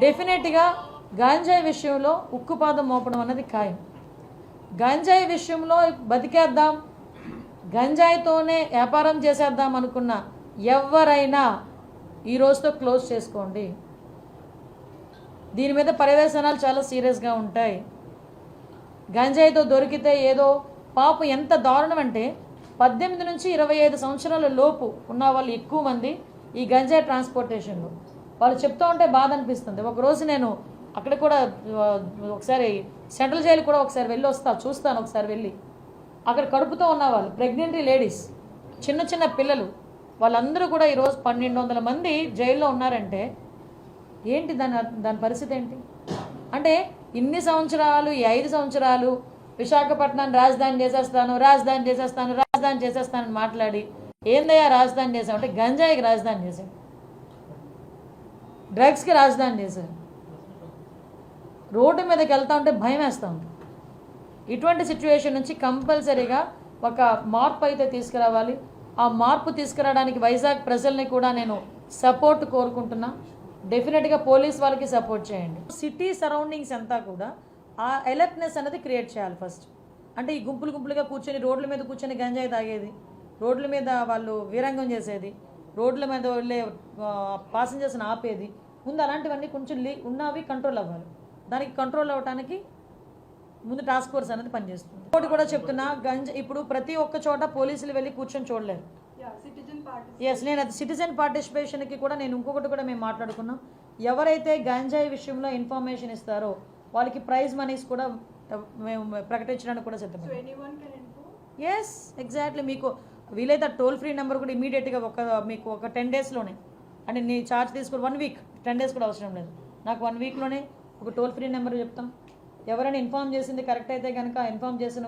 డెఫినెట్గా గాంజాయి విషయంలో ఉక్కుపాదం మోపడం అన్నది ఖాయం. గంజాయి విషయంలో బతికేద్దాం, గంజాయితోనే వ్యాపారం చేసేద్దాం అనుకున్న ఎవరైనా ఈ రోజుతో క్లోజ్ చేసుకోండి. దీని మీద పర్యవేక్షణాలు చాలా సీరియస్గా ఉంటాయి. గంజాయితో దొరికితే ఏదో పాపం ఎంత దారుణం అంటే 18 నుంచి 25 సంవత్సరాల లోపు ఉన్న వాళ్ళు ఎక్కువ మంది ఈ గంజాయి ట్రాన్స్పోర్టేషన్లో. వాళ్ళు చెప్తూ ఉంటే బాధ అనిపిస్తుంది. ఒకరోజు నేను అక్కడ కూడా ఒకసారి సెంట్రల్ జైలు కూడా ఒకసారి వెళ్ళి చూస్తాను ఒకసారి వెళ్ళి. అక్కడ కడుపుతో ఉన్న వాళ్ళు ప్రెగ్నెంట్ లేడీస్, చిన్న చిన్న పిల్లలు, వాళ్ళందరూ కూడా ఈరోజు 1200 మంది జైల్లో ఉన్నారంటే ఏంటి దాని పరిస్థితి ఏంటి అంటే, ఇన్ని సంవత్సరాలు ఈ 5 సంవత్సరాలు విశాఖపట్నాన్ని రాజధాని చేసేస్తానని మాట్లాడి ఏందయ్యా రాజధాని చేసామంటే గంజాయికి రాజధాని చేశాం, డ్రగ్స్కి రాజధాని చేశారు. రోడ్డు మీదకి వెళ్తా ఉంటే భయం వేస్తూ ఉంటుంది. ఇటువంటి సిచ్యువేషన్ నుంచి కంపల్సరీగా ఒక మార్పు అయితే తీసుకురావాలి. ఆ మార్పు తీసుకురావడానికి వైజాగ్ ప్రజల్ని కూడా నేను సపోర్ట్ కోరుకుంటున్నా. డెఫినెట్గా పోలీస్ వాళ్ళకి సపోర్ట్ చేయండి. సిటీ సరౌండింగ్స్ అంతా కూడా ఆ అలర్ట్నెస్ అనేది క్రియేట్ చేయాలి ఫస్ట్. అంటే ఈ గుంపులుగా కూర్చొని రోడ్ల మీద కూర్చొని గంజాయి తాగేది, రోడ్ల మీద వాళ్ళు వీరంగం చేసేది, రోడ్ల మీద వెళ్ళే పాసెంజర్స్ని ఆపేది, ముందు అలాంటివన్నీ కొంచెం ఉన్నవి కంట్రోల్ అవ్వాలి. దానికి కంట్రోల్ అవ్వడానికి ముందు టాస్క్ ఫోర్స్ అనేది పనిచేస్తుంది. ఇంకోటి కూడా చెప్తున్నా, ఇప్పుడు ప్రతి ఒక్క చోట పోలీసులు వెళ్ళి కూర్చొని చూడలేరు. నేను అది సిటిజన్ పార్టిసిపేషన్కి కూడా నేను ఇంకొకటి కూడా మేము మాట్లాడుకున్నాం. ఎవరైతే గంజాయి విషయంలో ఇన్ఫర్మేషన్ ఇస్తారో వాళ్ళకి ప్రైజ్ మనీస్ కూడా మేము ప్రకటించడానికి కూడా సిద్ధం. Yes, exactly. మీకు వీలైతే టోల్ ఫ్రీ నెంబర్ కూడా ఇమీడియట్గా మీకు ఒక 10 డేస్లోనే, అంటే నీ ఛార్జ్ తీసుకుని 1 వీక్, 10 డేస్ కూడా అవసరం లేదు, నాకు 1 వీక్లోనే ఒక టోల్ ఫ్రీ నెంబర్ చెప్తాం. ఎవరైనా ఇన్ఫామ్ చేసింది కరెక్ట్ అయితే కనుక ఇన్ఫామ్ చేసిన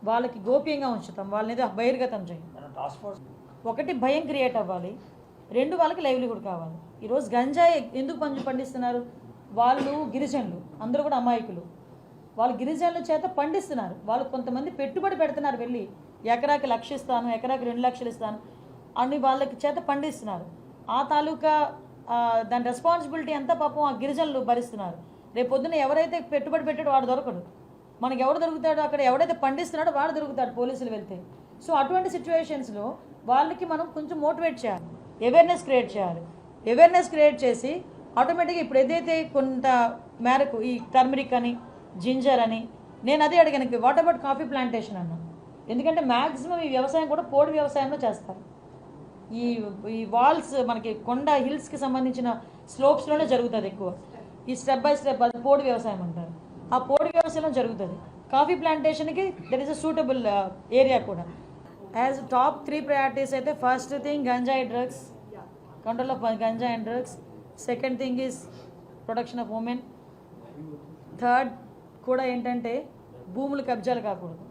వాళ్ళకి గోప్యంగా ఉంచుతాం, వాళ్ళని బహిర్గతం చేయం. ఒకటి భయం క్రియేట్ అవ్వాలి, 2 వాళ్ళకి లైవ్లీహుడ్ కావాలి. ఈరోజు గంజాయి ఎందుకు పండిస్తున్నారు? వాళ్ళు గిరిజనులు, అందరూ కూడా అమాయకులు. వాళ్ళు గిరిజనుల చేత పండిస్తున్నారు. వాళ్ళు కొంతమంది పెట్టుబడి పెడుతున్నారు, వెళ్ళి ఎకరాకి 1,00,000 ఇస్తాను, ఎకరాకి 2 లక్షలు ఇస్తాను అని వాళ్ళకి చేత పండిస్తున్నారు. ఆ తాలూకా దాని రెస్పాన్సిబిలిటీ అంతా పాపం ఆ గిరిజనులు భరిస్తున్నారు. రేపొద్దున ఎవరైతే పెట్టుబడి పెట్టాడో వాడు దొరకడు, మనకి ఎవడు దొరుకుతాడో, అక్కడ ఎవడైతే పండిస్తున్నాడో వాడు దొరుకుతాడు పోలీసులు వెళ్తే. సో అటువంటి సిచ్యువేషన్స్లో వాళ్ళకి మనం కొంచెం మోటివేట్ చేయాలి, అవేర్నెస్ క్రియేట్ చేయాలి. అవేర్నెస్ క్రియేట్ చేసి ఆటోమేటిక్గా ఇప్పుడు ఏదైతే కొంత మేరకు ఈ టర్మరిక్ అని, జింజర్ అని, నేను అదే అడిగాను, వాట్ అబౌట్ కాఫీ ప్లాంటేషన్ అన్నా. ఎందుకంటే మ్యాక్సిమం ఈ వ్యవసాయం కూడా పోడు వ్యవసాయంలో చేస్తారు. ఈ వాల్స్ మనకి కొండ హిల్స్కి సంబంధించిన స్లోప్స్లోనే జరుగుతుంది ఎక్కువ. ఈ స్టెప్ బై స్టెప్ అది పోడు వ్యవసాయం అంటారు. ఆ పోడు వ్యవసాయంలో జరుగుతుంది. కాఫీ ప్లాంటేషన్కి that is a suitable area కూడా. యాజ్ టాప్ 3 ప్రయారిటీస్ అయితే ఫస్ట్ థింగ్ గంజాయి డ్రగ్స్, కంట్రోల్ ఆఫ్ గంజాయి and drugs. Second thing is protection of women. Third కూడా ఏంటంటే భూములు కబ్జాలు కాకూడదు.